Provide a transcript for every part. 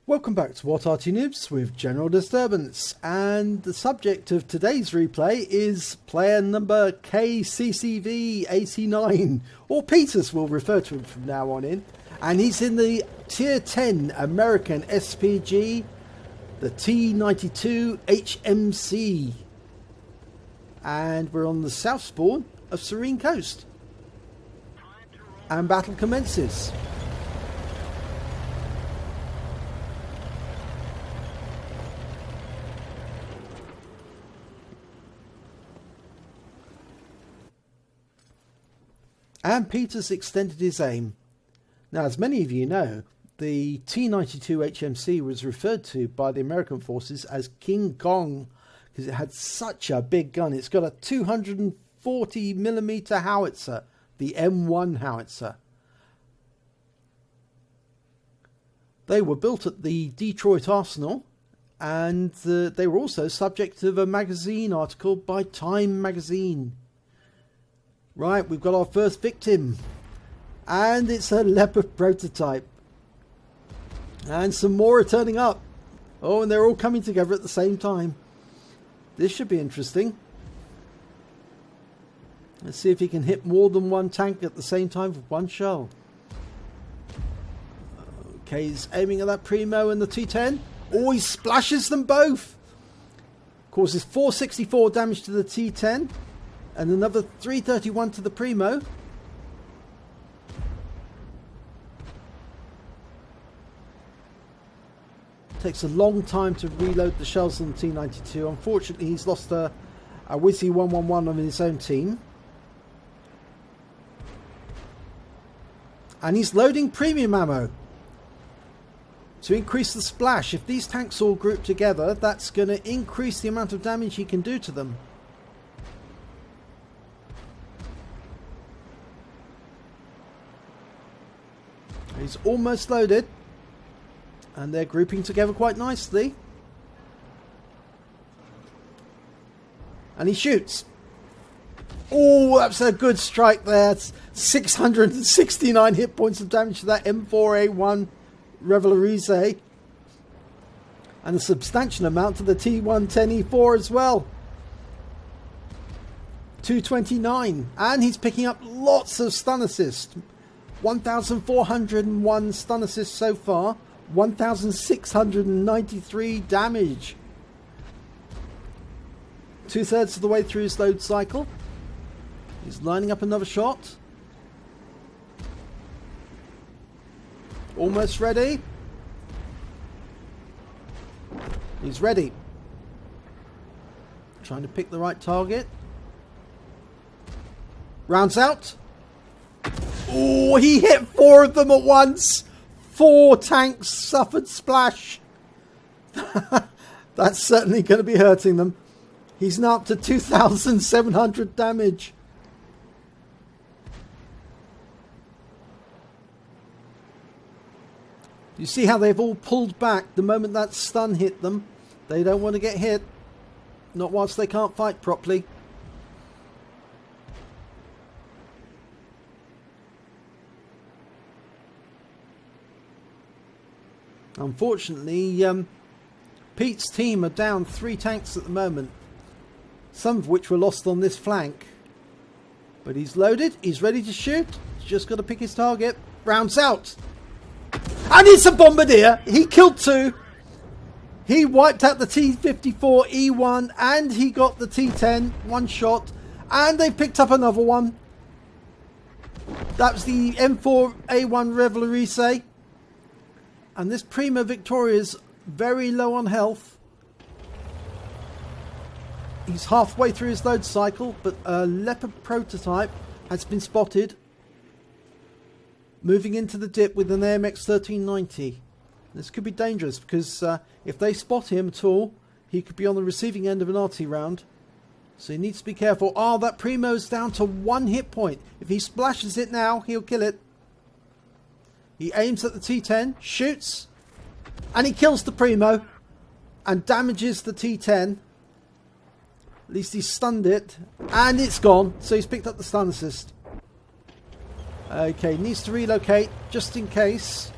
Welcome back to What Arty Noobs with General Disturbance, and the subject of today's replay is player number KCCV89, or Peters will refer to him from now on in, and he's in the Tier 10 American SPG, the T92 HMC, and we're on the south spawn of Serene Coast, and battle commences. And Peters extended his aim. Now, as many of you know, the T92 HMC was referred to by the American forces as King Kong because it had such a big gun. It's got a 240mm howitzer, the M1 howitzer. They were built at the Detroit Arsenal, and they were also subject of a magazine article by Time magazine. Right, we've got our first victim, and it's a Leopard prototype, and some more are turning up. Oh, and they're all coming together at the same time. This should be interesting. Let's see if he can hit more than one tank at the same time with one shell. Okay, he's aiming at that Primo and the T10. Oh, he splashes them both. Causes 464 damage to the T10. And another 331 to the Primo. Takes a long time to reload the shells on the T92. Unfortunately, he's lost a Wizzy 111 on his own team. And he's loading premium ammo to increase the splash. If these tanks all group together, that's going to increase the amount of damage he can do to them. He's almost loaded, and they're grouping together quite nicely. And he shoots. Oh, that's a good strike there. It's 669 hit points of damage to that M4A1 Revelarize, and a substantial amount to the T110E4 as well. 229, and he's picking up lots of stun assist. 1,401 stun assists so far, 1,693 damage. 2/3 of the way through his load cycle. He's lining up another shot. Almost ready. He's ready. Trying to pick the right target. Rounds out. Oh, he hit 4 of them at once. 4 tanks suffered splash. That's certainly going to be hurting them. He's now up to 2,700 damage. You see how they've all pulled back the moment that stun hit them. They don't want to get hit. Not whilst they can't fight properly. Unfortunately, Pete's team are down 3 tanks at the moment, some of which were lost on this flank. But he's loaded, he's ready to shoot, he's just got to pick his target. Rounds out! And it's a Bombardier! He killed 2! He wiped out the T54 E1 and he got the T10, 1 shot, and they picked up another one. That was the M4A1 Revelarize. And this Primo Victoria's very low on health. He's halfway through his load cycle, but a Leopard prototype has been spotted moving into the dip with an AMX 1390. This could be dangerous because if they spot him at all, he could be on the receiving end of an Arty round. So he needs to be careful. Oh, that Primo's down to 1 hit point. If he splashes it now, he'll kill it. He aims at the T10, shoots, and he kills the Primo and damages the T10. At least he stunned it, and it's gone, so he's picked up the stun assist. Okay, needs to relocate just in case.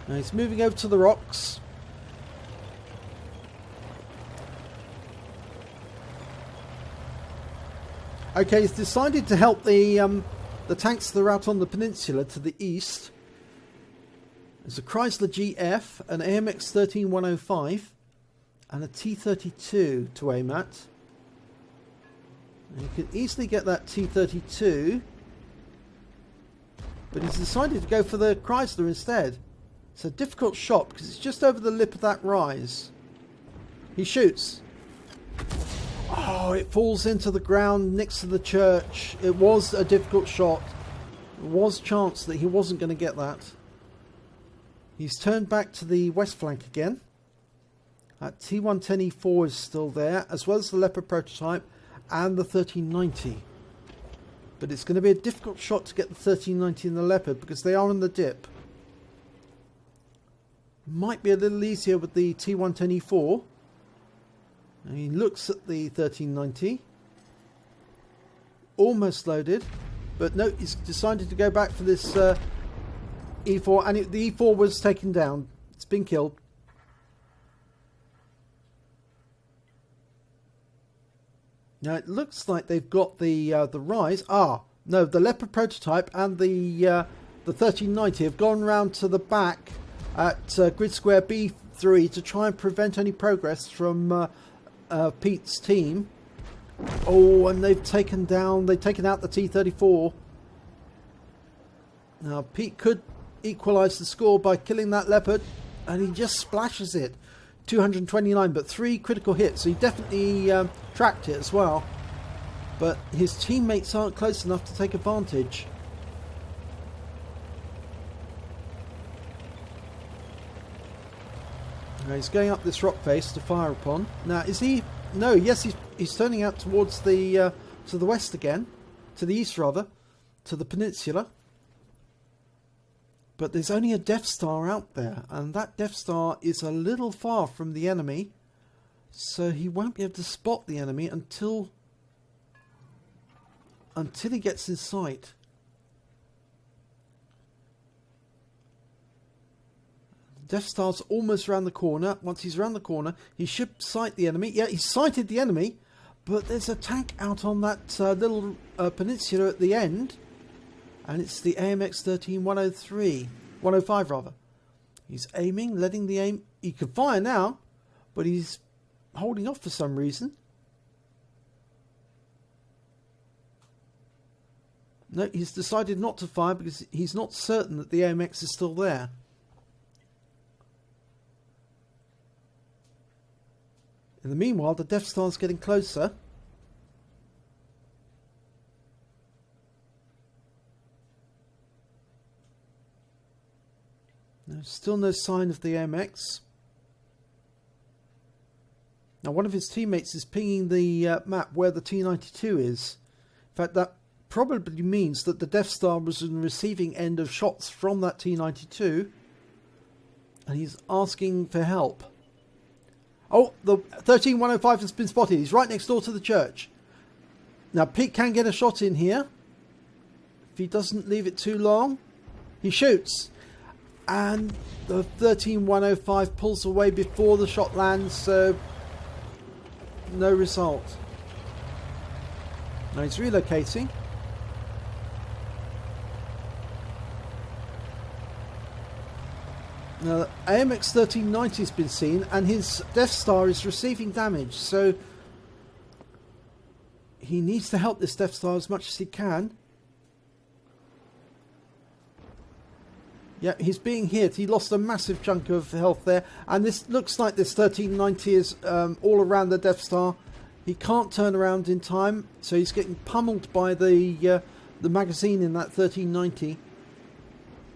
Now he's moving over to the rocks. Okay, he's decided to help the tanks that are out on the peninsula to the east. There's a Chrysler GF, an AMX 13105, and a T32 to aim at. And you can easily get that T32, but he's decided to go for the Chrysler instead. It's a difficult shot because it's just over the lip of that rise. He shoots. Oh, it falls into the ground next to the church. It was a difficult shot. There was a chance that he wasn't going to get that. He's turned back to the west flank again. That T110E4 is still there, as well as the Leopard prototype and the 1390. But it's going to be a difficult shot to get the 1390 and the Leopard because they are in the dip. Might be a little easier with the T110E4. And he looks at the 1390. Almost loaded. But no, he's decided to go back for this E4. And the E4 was taken down. It's been killed. Now it looks like they've got the rise. Ah, no, the Leopard prototype and the 1390 have gone round to the back at grid square B3 to try and prevent any progress from Pete's team. Oh, and they've taken out the T34. Now Pete could equalise the score by killing that Leopard, and he just splashes it. 229, but 3 critical hits, so he definitely tracked it as well. But his teammates aren't close enough to take advantage. Now he's going up this rock face to fire upon. Now is he? No, yes, he's turning out towards the to the west again, to the east rather, to the peninsula. But there's only a Death Star out there, and that Death Star is a little far from the enemy, so he won't be able to spot the enemy until he gets in sight. Death Star's almost around the corner. Once he's around the corner, he should sight the enemy. Yeah, he's sighted the enemy, but there's a tank out on that little peninsula at the end. And it's the AMX 105 rather. He's aiming, letting the aim. He can fire now, but he's holding off for some reason. No, he's decided not to fire because he's not certain that the AMX is still there. In the meanwhile, the Death Star's getting closer. There's still no sign of the AMX. Now one of his teammates is pinging the map where the T92 is. In fact, that probably means that the Death Star was in the receiving end of shots from that T92. And he's asking for help. Oh, the 13105 has been spotted. He's right next door to the church. Now Pete can get a shot in here. If he doesn't leave it too long. He shoots. And the 13105 pulls away before the shot lands, so no result. Now he's relocating. Now AMX 1390 has been seen, and his Death Star is receiving damage, so he needs to help this Death Star as much as he can. Yeah, he's being hit. He lost a massive chunk of health there. And this looks like this 1390 is all around the Death Star. He can't turn around in time, so he's getting pummeled by the magazine in that 1390.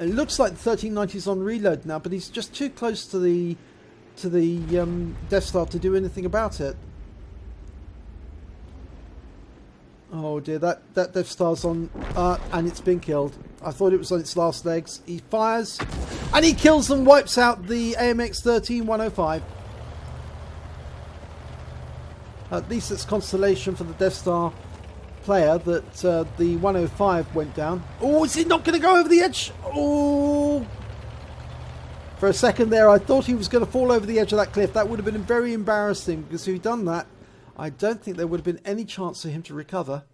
It looks like the 1390 is on reload now, but he's just too close to the Death Star to do anything about it. Oh dear, that Death Star's on, and it's been killed. I thought it was on its last legs. He fires, and he kills and wipes out the AMX 13105. At least it's consolation for the Death Star player that the 105 went down. Oh, is he not going to go over the edge? Oh! For a second there, I thought he was going to fall over the edge of that cliff. That would have been very embarrassing, because if he'd done that, I don't think there would have been any chance for him to recover.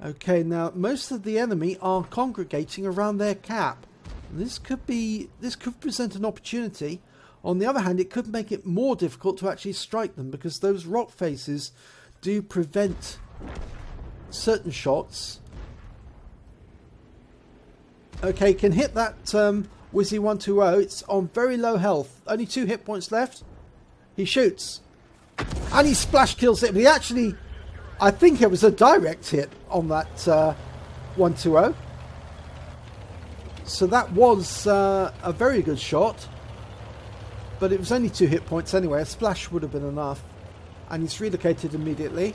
Okay, now most of the enemy are congregating around their cap. This could present an opportunity. On the other hand, it could make it more difficult to actually strike them, because those rock faces do prevent certain shots. Okay, can hit that Wizzy 120. It's on very low health. Only 2 hit points left. He shoots. And he splash kills it. But he actually, I think it was a direct hit on that 120. So that was a very good shot. But it was only 2 hit points anyway. A splash would have been enough. And he's relocated immediately.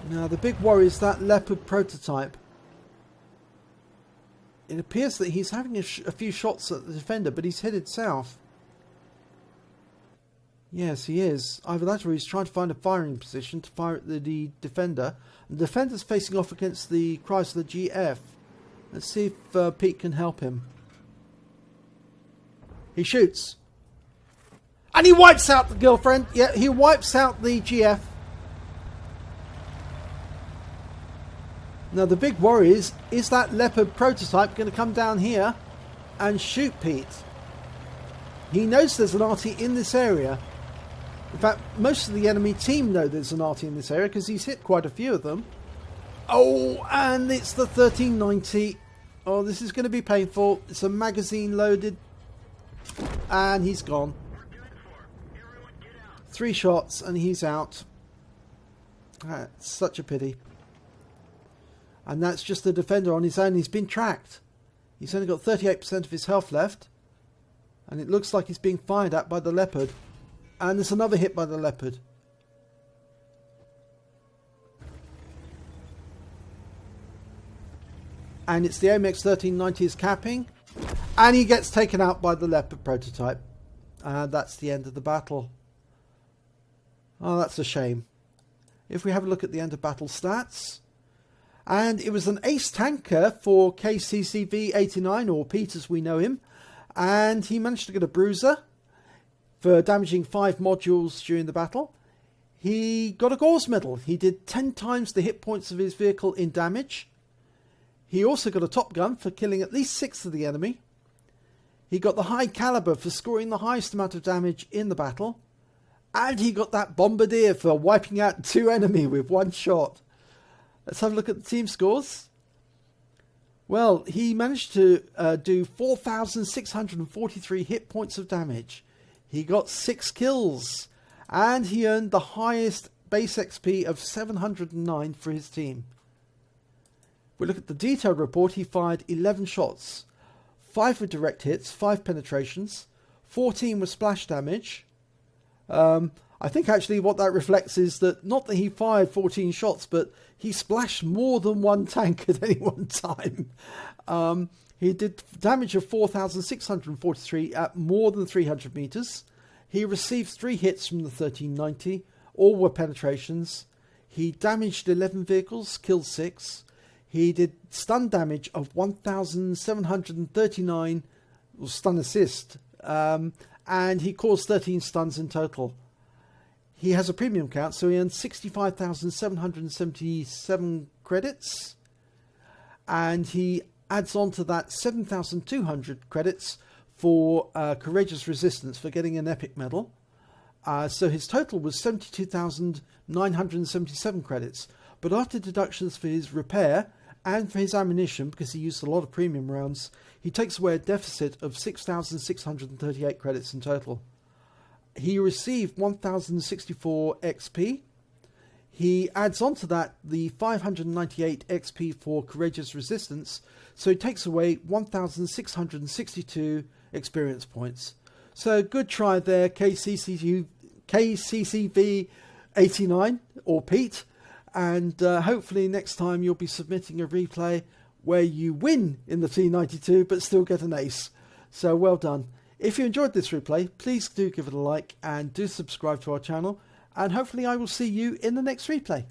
Now the big worry is that Leopard prototype. It appears that he's having a few shots at the defender, but he's headed south. Yes, he is. Either that or he's trying to find a firing position to fire at the defender. And the defender's facing off against the Chrysler GF. Let's see if Pete can help him. He shoots. And he wipes out the girlfriend. Yeah, he wipes out the GF. Now the big worry is that Leopard prototype going to come down here and shoot Pete? He knows there's an Arty in this area. In fact, most of the enemy team know there's an Arty in this area because he's hit quite a few of them. Oh, and it's the 1390. Oh, this is going to be painful. It's a magazine loaded. And he's gone. 3 shots and he's out. That's such a pity. And that's just the defender on his own. He's been tracked. He's only got 38% of his health left. And it looks like he's being fired at by the Leopard. And there's another hit by the Leopard. And it's the AMX 1390 is capping. And he gets taken out by the Leopard prototype. And that's the end of the battle. Oh, that's a shame. If we have a look at the end of battle stats. And it was an ace tanker for KCCV89, or Pete as we know him. And he managed to get a bruiser for damaging 5 modules during the battle. He got a Gore's medal. He did 10 times the hit points of his vehicle in damage. He also got a Top Gun for killing at least 6 of the enemy. He got the High Caliber for scoring the highest amount of damage in the battle. And he got that Bombardier for wiping out 2 enemy with 1 shot. Let's have a look at the team scores. Well, he managed to do 4,643 hit points of damage. He got 6 kills. And he earned the highest base XP of 709 for his team. If we look at the detailed report, he fired 11 shots. 5 were direct hits, 5 penetrations. 14 were splash damage. I think actually what that reflects is that not that he fired 14 shots, but he splashed more than 1 tank at any one time. He did damage of 4,643 at more than 300 meters. He received 3 hits from the 1390. All were penetrations. He damaged 11 vehicles, killed 6. He did stun damage of 1,739, or stun assist, and he caused 13 stuns in total. He has a premium count, so he earned 65,777 credits. And he adds on to that 7,200 credits for Courageous Resistance for getting an Epic Medal. So his total was 72,977 credits. But after deductions for his repair and for his ammunition, because he used a lot of premium rounds, he takes away a deficit of 6,638 credits in total. He received 1,064 XP. He adds on to that the 598 XP for Courageous Resistance, so he takes away 1,662 experience points. So good try there, KCCV89, or Pete, and hopefully next time you'll be submitting a replay where you win in the T92 but still get an ace. So well done. If you enjoyed this replay, please do give it a like and do subscribe to our channel, and hopefully I will see you in the next replay.